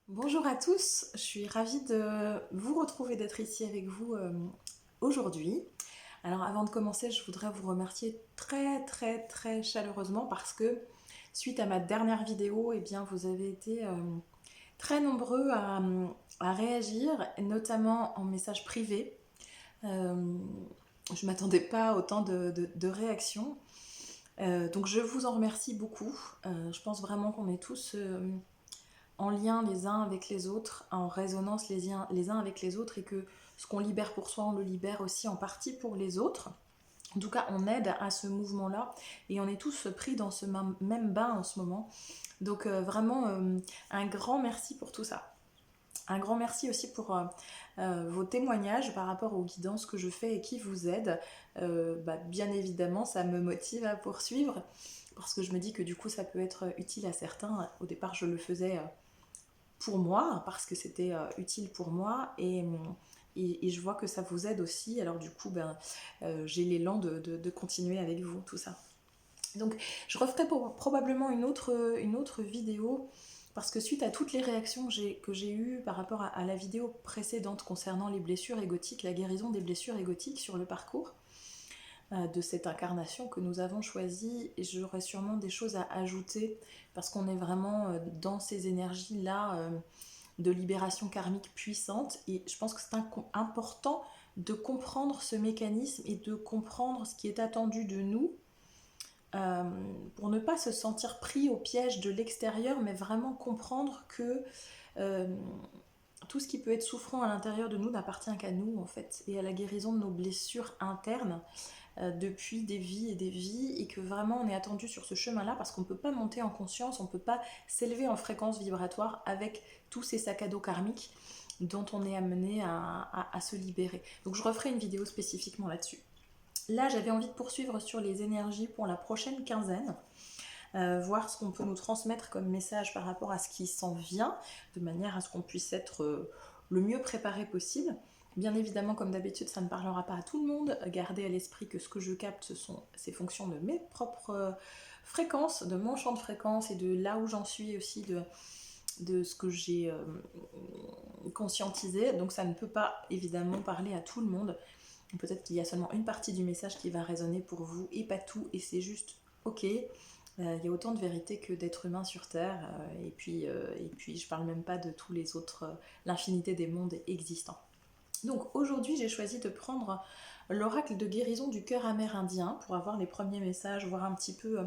Bonjour à tous, je suis ravie de vous retrouver, d'être ici avec vous aujourd'hui. Alors avant de commencer, je voudrais vous remercier très chaleureusement parce que suite à ma dernière vidéo, eh bien, vous avez été très nombreux à réagir, notamment en message privé. Euh, je ne m'attendais pas à autant de réactions. Donc je vous en remercie beaucoup. Je pense vraiment qu'on est tous en lien les uns avec les autres, en résonance les uns avec les autres, et que ce qu'on libère pour soi, on le libère aussi en partie pour les autres. En tout cas, on aide à ce mouvement-là et on est tous pris dans ce même bain en ce moment. Donc vraiment, un grand merci pour tout ça. Un grand merci aussi pour vos témoignages par rapport aux guidances que je fais et qui vous aident. Bien évidemment, ça me motive à poursuivre parce que je me dis que du coup, ça peut être utile à certains. Au départ, je le faisais pour moi, parce que c'était utile pour moi, et je vois que ça vous aide aussi. Alors du coup, j'ai l'élan de continuer avec vous, tout ça. Donc je referai probablement une autre vidéo, parce que suite à toutes les réactions que j'ai eues par rapport à la vidéo précédente concernant les blessures égotiques, la guérison des blessures égotiques sur le parcours, de cette incarnation que nous avons choisie, et j'aurai sûrement des choses à ajouter parce qu'on est vraiment dans ces énergies-là de libération karmique puissante, et je pense que c'est important de comprendre ce mécanisme et de comprendre ce qui est attendu de nous, euh, pour ne pas se sentir pris au piège de l'extérieur, mais vraiment comprendre que euh, tout ce qui peut être souffrant à l'intérieur de nous n'appartient qu'à nous en fait, et à la guérison de nos blessures internes depuis des vies et des vies, et que vraiment on est attendu sur ce chemin-là parce qu'on ne peut pas monter en conscience, on ne peut pas s'élever en fréquence vibratoire avec tous ces sacs à dos karmiques dont on est amené à se libérer. Donc je referai une vidéo spécifiquement là-dessus. Là, j'avais envie de poursuivre sur les énergies pour la prochaine quinzaine, voir ce qu'on peut nous transmettre comme message par rapport à ce qui s'en vient, de manière à ce qu'on puisse être le mieux préparé possible. Bien évidemment, comme d'habitude, ça ne parlera pas à tout le monde. Gardez à l'esprit que ce que je capte, ces fonctions de mes propres fréquences, de mon champ de fréquence, et de là où j'en suis aussi, de ce que j'ai conscientisé. Donc ça ne peut pas évidemment parler à tout le monde. Peut-être qu'il y a seulement une partie du message qui va résonner pour vous et pas tout, et c'est juste ok. Il y a autant de vérité que d'êtres humains sur Terre, et puis je parle même pas de tous les autres, l'infinité des mondes existants. Donc aujourd'hui, j'ai choisi de prendre l'oracle de guérison du cœur amérindien pour avoir les premiers messages, voir un petit peu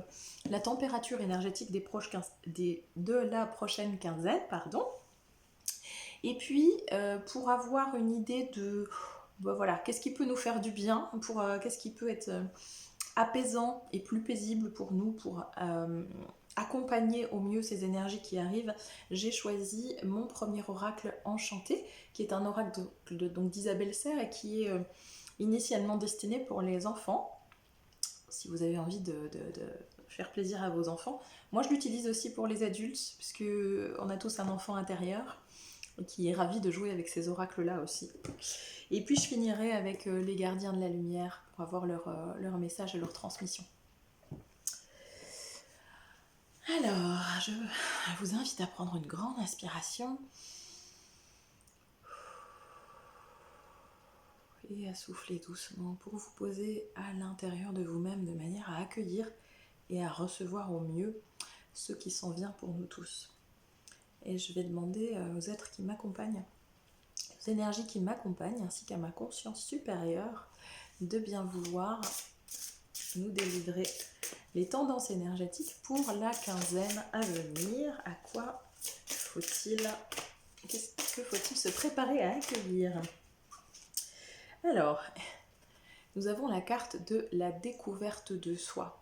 la température énergétique de la prochaine quinzaine, pardon. Et puis pour avoir une idée de voilà, qu'est-ce qui peut nous faire du bien, qu'est-ce qui peut être apaisant et plus paisible pour nous, pour accompagner au mieux ces énergies qui arrivent, j'ai choisi mon premier oracle enchanté, qui est un oracle donc d'Isabelle Serre, et qui est initialement destiné pour les enfants. Si vous avez envie de faire plaisir à vos enfants. Moi, je l'utilise aussi pour les adultes, puisque on a tous un enfant intérieur qui est ravi de jouer avec ces oracles-là aussi. Et puis je finirai avec les gardiens de la lumière pour avoir leur message et leur transmission. Alors, je vous invite à prendre une grande inspiration et à souffler doucement pour vous poser à l'intérieur de vous-même de manière à accueillir et à recevoir au mieux ce qui s'en vient pour nous tous. Et je vais demander aux êtres qui m'accompagnent, aux énergies qui m'accompagnent, ainsi qu'à ma conscience supérieure, de bien vouloir nous délivrer les tendances énergétiques pour la quinzaine à venir. À quoi qu'est-ce que faut-il se préparer à accueillir? Alors, nous avons la carte de la découverte de soi.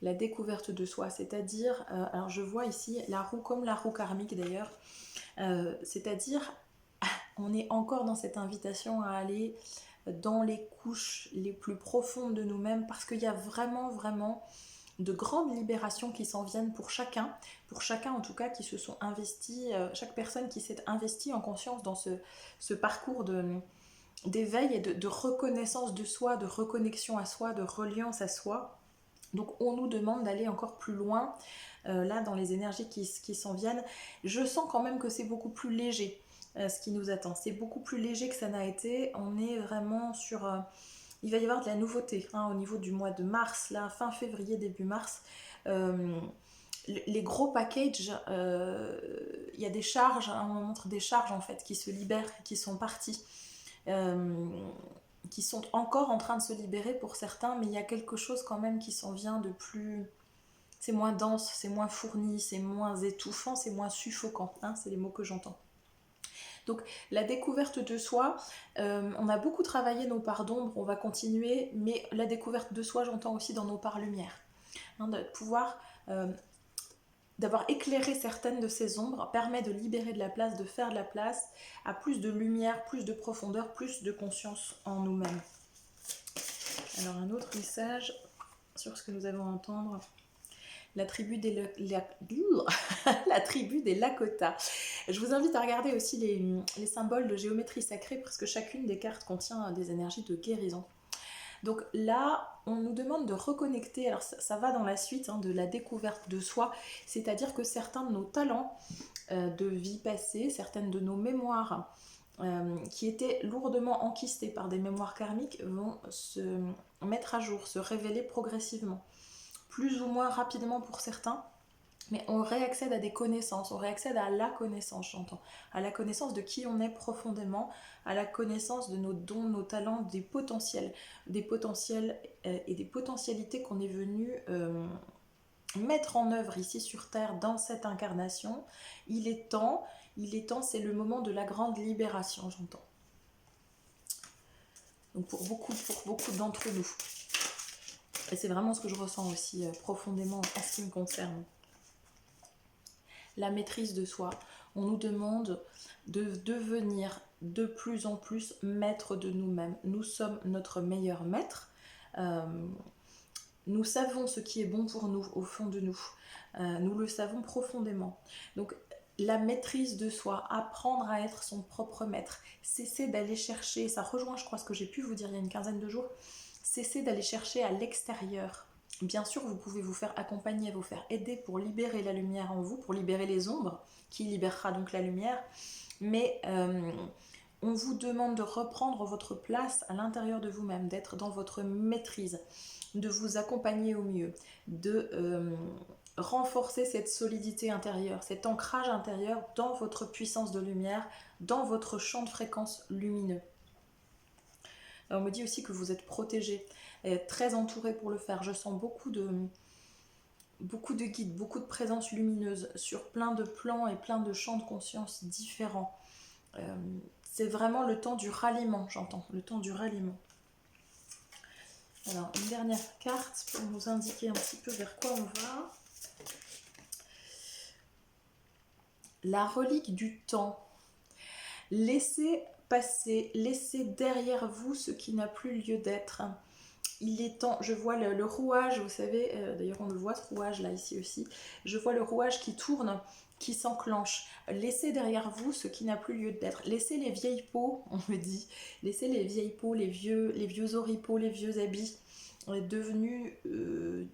La découverte de soi, c'est-à-dire, alors je vois ici la roue comme la roue karmique d'ailleurs, c'est-à-dire on est encore dans cette invitation à aller dans les couches les plus profondes de nous-mêmes, parce qu'il y a vraiment de grandes libérations qui s'en viennent pour chacun en tout cas, qui se sont investis, chaque personne qui s'est investie en conscience dans ce parcours d'éveil et de reconnaissance de soi, de reconnexion à soi, de reliance à soi. Donc on nous demande d'aller encore plus loin, là dans les énergies qui s'en viennent. Je sens quand même que c'est beaucoup plus léger ce qui nous attend. C'est beaucoup plus léger que ça n'a été. On est vraiment sur... il va y avoir de la nouveauté hein, au niveau du mois de mars, là, fin février, début mars. Les gros packages, il y a des charges, hein, on montre des charges en fait qui se libèrent, qui sont parties, qui sont encore en train de se libérer pour certains, mais il y a quelque chose quand même qui s'en vient de plus... C'est moins dense, c'est moins fourni, c'est moins étouffant, c'est moins suffocant, hein, c'est les mots que j'entends. Donc la découverte de soi, on a beaucoup travaillé nos parts d'ombre, on va continuer, mais la découverte de soi, j'entends aussi dans nos parts lumière. Hein, de pouvoir, d'avoir éclairé certaines de ces ombres, permet de libérer de la place, de faire de la place à plus de lumière, plus de profondeur, plus de conscience en nous-mêmes. Alors un autre message sur ce que nous avons à entendre. La tribu des la tribu des Lakota. Je vous invite à regarder aussi les symboles de géométrie sacrée parce que chacune des cartes contient des énergies de guérison. Donc là, on nous demande de reconnecter, alors ça va dans la suite hein, de la découverte de soi, c'est-à-dire que certains de nos talents de vie passée, certaines de nos mémoires qui étaient lourdement enquistées par des mémoires karmiques vont se mettre à jour, se révéler progressivement. Plus ou moins rapidement pour certains, mais on réaccède à des connaissances, on réaccède à la connaissance, j'entends, à la connaissance de qui on est profondément, à la connaissance de nos dons, nos talents, des potentiels et des potentialités qu'on est venu mettre en œuvre ici sur Terre dans cette incarnation. Il est temps, c'est le moment de la grande libération, j'entends. Donc pour beaucoup d'entre nous. Et c'est vraiment ce que je ressens aussi profondément en ce qui me concerne. La maîtrise de soi. On nous demande de devenir de plus en plus maître de nous-mêmes. Nous sommes notre meilleur maître. Nous savons ce qui est bon pour nous au fond de nous. Nous le savons profondément. Donc la maîtrise de soi, apprendre à être son propre maître, cesser d'aller chercher, ça rejoint je crois ce que j'ai pu vous dire il y a une quinzaine de jours, cessez d'aller chercher à l'extérieur. Bien sûr, vous pouvez vous faire accompagner, vous faire aider pour libérer la lumière en vous, pour libérer les ombres, qui libérera donc la lumière. Mais on vous demande de reprendre votre place à l'intérieur de vous-même, d'être dans votre maîtrise, de vous accompagner au mieux, de renforcer cette solidité intérieure, cet ancrage intérieur dans votre puissance de lumière, dans votre champ de fréquence lumineux. On me dit aussi que vous êtes protégé, très entouré pour le faire. Je sens beaucoup de guides, beaucoup de présence lumineuse sur plein de plans et plein de champs de conscience différents. C'est vraiment le temps du ralliement, j'entends, le temps du ralliement. Alors, une dernière carte pour nous indiquer un petit peu vers quoi on va. La relique du temps. Laissez passer, laissez derrière vous ce qui n'a plus lieu d'être. Il est temps, je vois le rouage, vous savez, d'ailleurs on le voit ce rouage là ici aussi, je vois le rouage qui tourne, qui s'enclenche. Laissez derrière vous ce qui n'a plus lieu d'être. Laissez les vieilles peaux, on me dit, laissez les vieilles peaux, les vieux oripeaux, les vieux habits devenus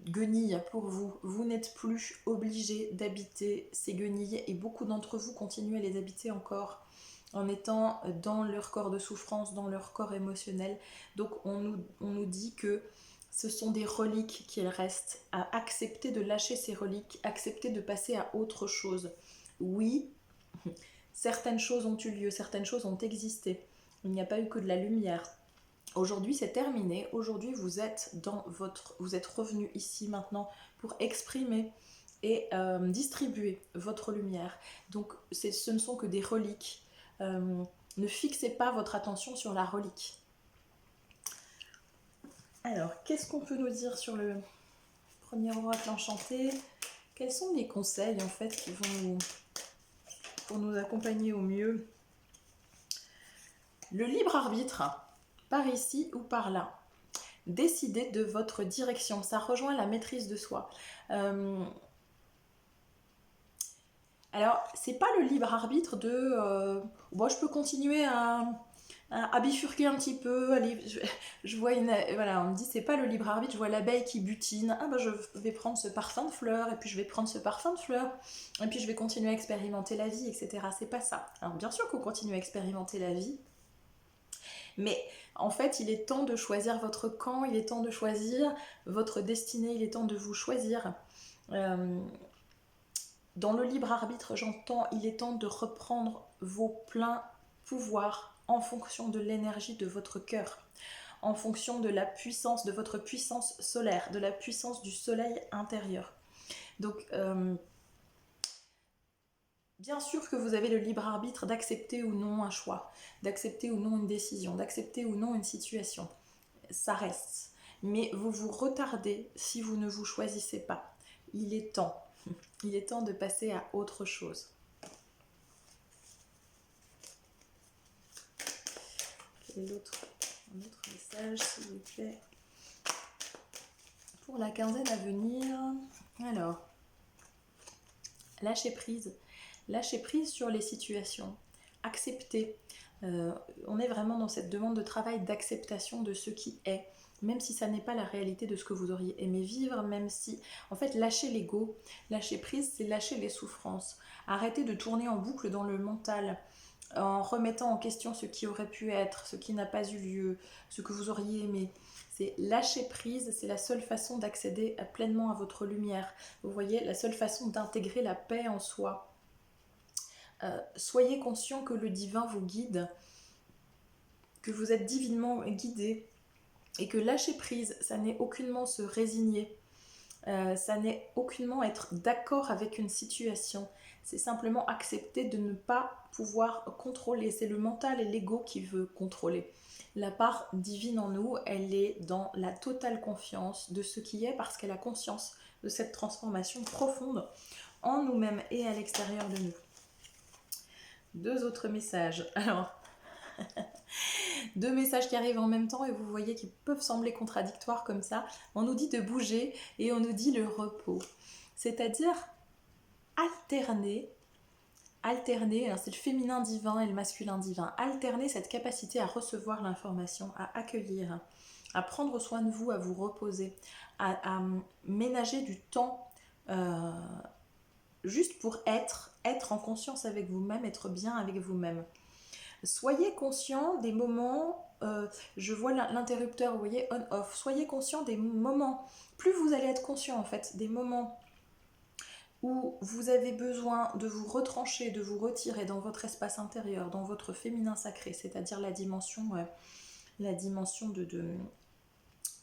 guenilles pour vous. Vous n'êtes plus obligés d'habiter ces guenilles et beaucoup d'entre vous continuent à les habiter encore en étant dans leur corps de souffrance, dans leur corps émotionnel. Donc on nous dit que ce sont des reliques qu'il reste, à accepter de lâcher ces reliques, accepter de passer à autre chose. Oui, certaines choses ont eu lieu, certaines choses ont existé. Il n'y a pas eu que de la lumière. Aujourd'hui c'est terminé, aujourd'hui vous êtes revenu ici maintenant pour exprimer et distribuer votre lumière. Donc ce ne sont que des reliques. Ne fixez pas votre attention sur la relique. Alors, qu'est-ce qu'on peut nous dire sur le premier oracle enchanté? Quels sont les conseils en fait qui vont pour nous accompagner au mieux? Le libre arbitre, par ici ou par là. Décidez de votre direction. Ça rejoint la maîtrise de soi. Alors, c'est pas le libre arbitre de bon, je peux continuer à à bifurquer un petit peu. Allez, je vois une. Voilà, on me dit c'est pas le libre arbitre, je vois l'abeille qui butine. Ah bah je vais prendre ce parfum de fleurs, et puis je vais prendre ce parfum de fleurs, et puis je vais continuer à expérimenter la vie, etc. C'est pas ça. Alors bien sûr qu'on continue à expérimenter la vie, mais en fait il est temps de choisir votre camp, il est temps de choisir votre destinée, il est temps de vous choisir. Euh, Dans le libre arbitre, j'entends, il est temps de reprendre vos pleins pouvoirs en fonction de l'énergie de votre cœur, en fonction de la puissance, de votre puissance solaire, de la puissance du soleil intérieur. Donc, bien sûr que vous avez le libre arbitre d'accepter ou non un choix, d'accepter ou non une décision, d'accepter ou non une situation. Ça reste. Mais vous vous retardez si vous ne vous choisissez pas. Il est temps. Il est temps de passer à autre chose. Quel est un autre message, s'il vous plaît, pour la quinzaine à venir? Alors, lâcher prise. Lâcher prise sur les situations. Accepter. On est vraiment dans cette demande de travail d'acceptation de ce qui est, même si ça n'est pas la réalité de ce que vous auriez aimé vivre, même si... En fait, lâcher l'ego, lâcher prise, c'est lâcher les souffrances. Arrêter de tourner en boucle dans le mental, en remettant en question ce qui aurait pu être, ce qui n'a pas eu lieu, ce que vous auriez aimé. C'est lâcher prise, c'est la seule façon d'accéder pleinement à votre lumière. Vous voyez, la seule façon d'intégrer la paix en soi. Soyez conscient que le divin vous guide, que vous êtes divinement guidé, et que lâcher prise, ça n'est aucunement se résigner, ça n'est aucunement être d'accord avec une situation, c'est simplement accepter de ne pas pouvoir contrôler. C'est le mental et l'ego qui veut contrôler. La part divine en nous, elle est dans la totale confiance de ce qui est, parce qu'elle a conscience de cette transformation profonde en nous-mêmes et à l'extérieur de nous. Deux autres messages. Alors, deux messages qui arrivent en même temps et vous voyez qu'ils peuvent sembler contradictoires comme ça. On nous dit de bouger et on nous dit le repos. C'est-à-dire alterner, c'est le féminin divin et le masculin divin, alterner cette capacité à recevoir l'information, à accueillir, à prendre soin de vous, à vous reposer, à ménager du temps juste pour être en conscience avec vous-même, être bien avec vous-même. Soyez conscient des moments, je vois l'interrupteur, vous voyez, on-off. Soyez conscient des moments, plus vous allez être conscient en fait, des moments où vous avez besoin de vous retrancher, de vous retirer dans votre espace intérieur, dans votre féminin sacré, c'est-à-dire la dimension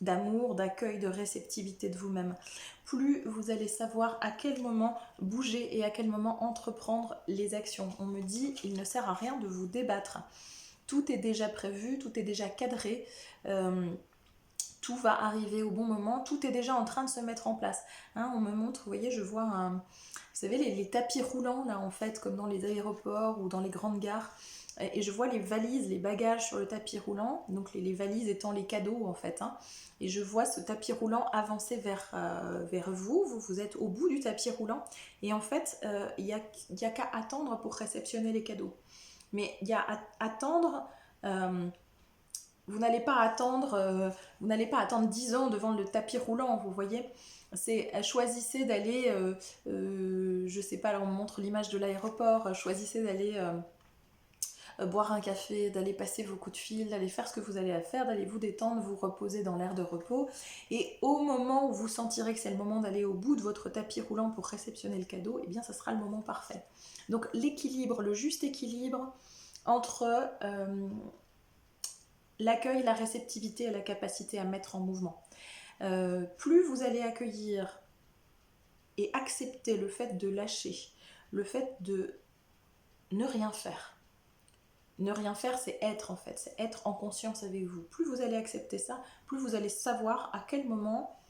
d'amour, d'accueil, de réceptivité de vous-même. Plus vous allez savoir à quel moment bouger et à quel moment entreprendre les actions. On me dit, il ne sert à rien de vous débattre. Tout est déjà prévu, tout est déjà cadré, tout va arriver au bon moment, tout est déjà en train de se mettre en place. Hein, on me montre, vous voyez, je vois vous savez, les tapis roulants, là, en fait, comme dans les aéroports ou dans les grandes gares. Et je vois les valises, les bagages sur le tapis roulant, donc les valises étant les cadeaux, en fait. Hein. Et je vois ce tapis roulant avancer vers vous. Vous êtes au bout du tapis roulant. Et en fait, il n'y a qu'à attendre pour réceptionner les cadeaux. Mais il y a à attendre... vous n'allez pas attendre 10 ans devant le tapis roulant, vous voyez. C'est choisissez d'aller, je sais pas, là on me montre l'image de l'aéroport, choisissez d'aller boire un café, d'aller passer vos coups de fil, d'aller faire ce que vous allez à faire, d'aller vous détendre, vous reposer dans l'air de repos. Et au moment où vous sentirez que c'est le moment d'aller au bout de votre tapis roulant pour réceptionner le cadeau, eh bien ça sera le moment parfait. Donc l'équilibre, le juste équilibre entre l'accueil, la réceptivité et la capacité à mettre en mouvement. Plus vous allez accueillir et accepter le fait de lâcher, le fait de ne rien faire. Ne rien faire, c'est être en fait, c'est être en conscience avec vous. Plus vous allez accepter ça, plus vous allez savoir à quel moment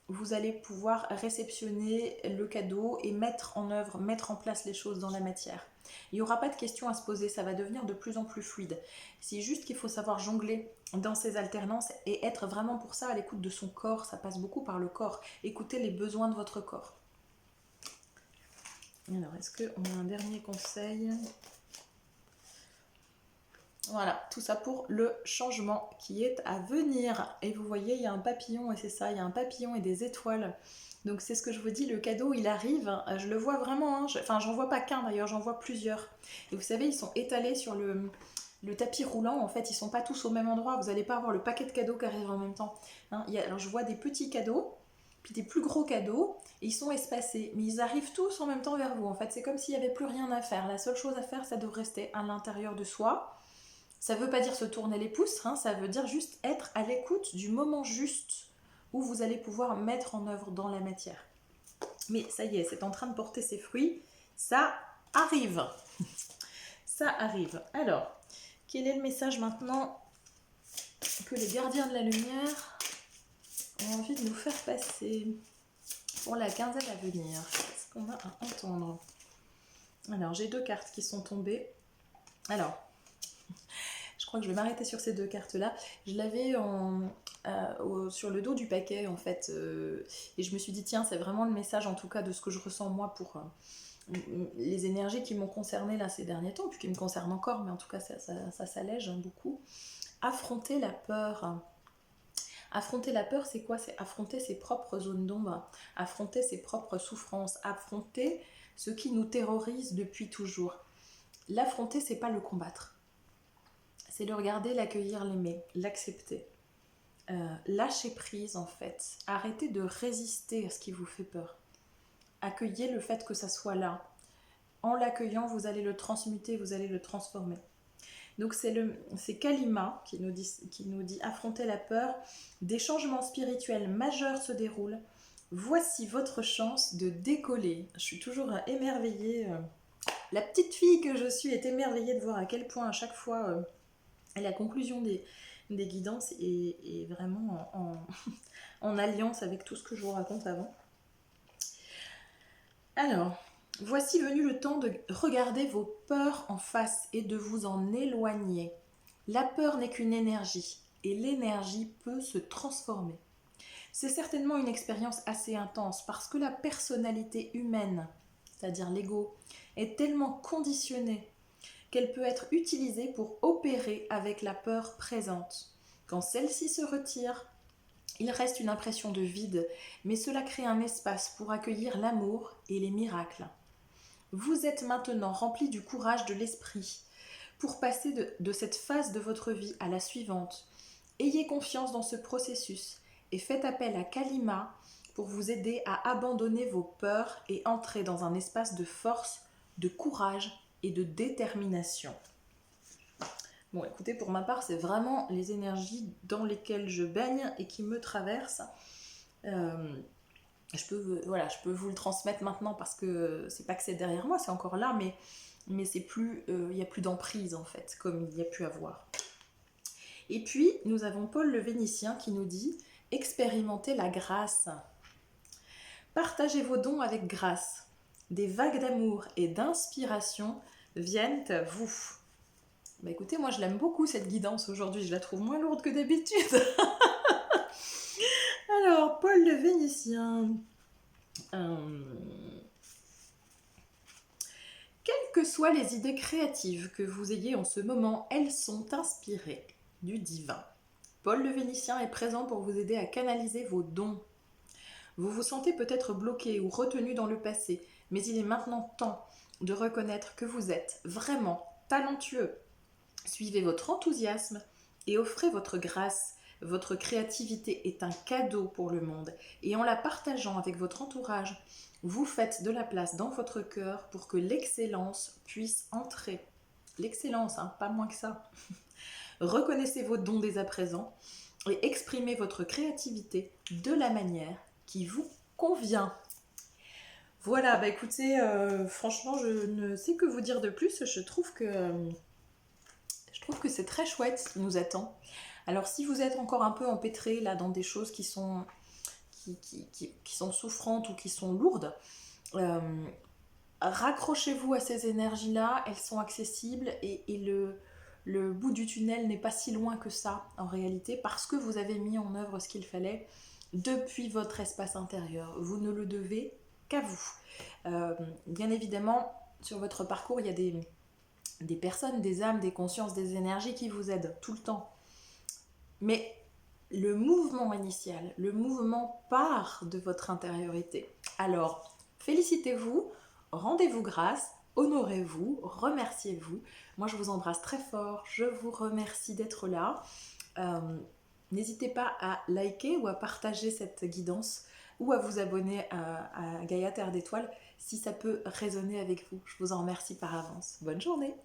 vous allez pouvoir réceptionner le cadeau et mettre en œuvre, mettre en place les choses dans la matière. Il n'y aura pas de questions à se poser, ça va devenir de plus en plus fluide. C'est juste qu'il faut savoir jongler dans ces alternances et être vraiment pour ça à l'écoute de son corps, ça passe beaucoup par le corps. Écoutez les besoins de votre corps. Alors, est-ce qu'on a un dernier conseil ? Voilà, tout ça pour le changement qui est à venir. Et vous voyez, il y a un papillon, et c'est ça, il y a un papillon et des étoiles. Donc c'est ce que je vous dis, le cadeau, il arrive. Je le vois vraiment, hein. Enfin, j'en vois pas qu'un d'ailleurs, j'en vois plusieurs. Et vous savez, ils sont étalés sur le tapis roulant. En fait, ils sont pas tous au même endroit. Vous n'allez pas avoir le paquet de cadeaux qui arrive en même temps. Hein, alors je vois des petits cadeaux, puis des plus gros cadeaux, et ils sont espacés. Mais ils arrivent tous en même temps vers vous. En fait, c'est comme s'il n'y avait plus rien à faire. La seule chose à faire, c'est de rester à l'intérieur de soi. Ça ne veut pas dire se tourner les pouces, hein, ça veut dire juste être à l'écoute du moment juste où vous allez pouvoir mettre en œuvre dans la matière. Mais ça y est, c'est en train de porter ses fruits. Ça arrive. Ça arrive. Alors, quel est le message maintenant que les gardiens de la lumière ont envie de nous faire passer pour la quinzaine à venir? Qu'est-ce qu'on a à entendre? Alors, j'ai 2 cartes qui sont tombées. Alors, je crois que je vais m'arrêter sur ces 2 cartes-là. Je l'avais sur le dos du paquet, en fait. Et je me suis dit, tiens, c'est vraiment le message, en tout cas, de ce que je ressens, moi, pour les énergies qui m'ont concernée, là, ces derniers temps, puis qui me concernent encore, mais en tout cas, ça s'allège beaucoup. Affronter la peur. Affronter la peur, c'est quoi? C'est affronter ses propres zones d'ombre, affronter ses propres souffrances, affronter ce qui nous terrorise depuis toujours. L'affronter, c'est pas le combattre. C'est le regarder, l'accueillir, l'aimer, l'accepter. Lâcher prise en fait. Arrêtez de résister à ce qui vous fait peur. Accueillez le fait que ça soit là. En l'accueillant, vous allez le transmuter, vous allez le transformer. Donc c'est Kalima qui nous dit affronter la peur. Des changements spirituels majeurs se déroulent. Voici votre chance de décoller. Je suis toujours émerveillée. La petite fille que je suis est émerveillée de voir à quel point à chaque fois la conclusion des guidances est vraiment en alliance avec tout ce que je vous raconte avant. Alors, voici venu le temps de regarder vos peurs en face et de vous en éloigner. La peur n'est qu'une énergie et l'énergie peut se transformer. C'est certainement une expérience assez intense parce que la personnalité humaine, c'est-à-dire l'ego, est tellement conditionnée qu'elle peut être utilisée pour opérer avec la peur présente. Quand celle-ci se retire, il reste une impression de vide, mais cela crée un espace pour accueillir l'amour et les miracles. Vous êtes maintenant rempli du courage de l'esprit pour passer de cette phase de votre vie à la suivante. Ayez confiance dans ce processus et faites appel à Kalima pour vous aider à abandonner vos peurs et entrer dans un espace de force, de courage et de détermination. Bon, écoutez, pour ma part, c'est vraiment les énergies dans lesquelles je baigne et qui me traversent. Je peux vous le transmettre maintenant parce que c'est pas que c'est derrière moi, c'est encore là, mais c'est plus, il n'y a plus d'emprise en fait, comme il y a pu avoir. Et puis, nous avons Paul le Vénitien qui nous dit « Expérimentez la grâce. Partagez vos dons avec grâce. Des vagues d'amour et d'inspiration viennent à vous. » Bah écoutez, moi je l'aime beaucoup cette guidance aujourd'hui, je la trouve moins lourde que d'habitude. Alors, Paul le Vénitien. Quelles que soient les idées créatives que vous ayez en ce moment, elles sont inspirées du divin. Paul le Vénitien est présent pour vous aider à canaliser vos dons. Vous vous sentez peut-être bloqué ou retenu dans le passé, mais il est maintenant temps de reconnaître que vous êtes vraiment talentueux. Suivez votre enthousiasme et offrez votre grâce. Votre créativité est un cadeau pour le monde et en la partageant avec votre entourage, vous faites de la place dans votre cœur pour que l'excellence puisse entrer. L'excellence, hein, pas moins que ça. Reconnaissez vos dons dès à présent et exprimez votre créativité de la manière qui vous convient. Voilà, bah écoutez, franchement, je ne sais que vous dire de plus. Je trouve que c'est très chouette ce qui nous attend. Alors si vous êtes encore un peu empêtré là dans des choses qui sont souffrantes ou qui sont lourdes, raccrochez-vous à ces énergies-là, elles sont accessibles et le bout du tunnel n'est pas si loin que ça en réalité parce que vous avez mis en œuvre ce qu'il fallait depuis votre espace intérieur. Vous ne le devez qu'à vous. Bien évidemment, sur votre parcours, il y a des personnes, des âmes, des consciences, des énergies qui vous aident tout le temps. Mais le mouvement initial, le mouvement part de votre intériorité. Alors, félicitez-vous, rendez-vous grâce, honorez-vous, remerciez-vous. Moi, je vous embrasse très fort, je vous remercie d'être là. Euh, N'hésitez pas à liker ou à partager cette guidance ou à vous abonner à Gaïa Terre d'Étoiles si ça peut résonner avec vous. Je vous en remercie par avance. Bonne journée!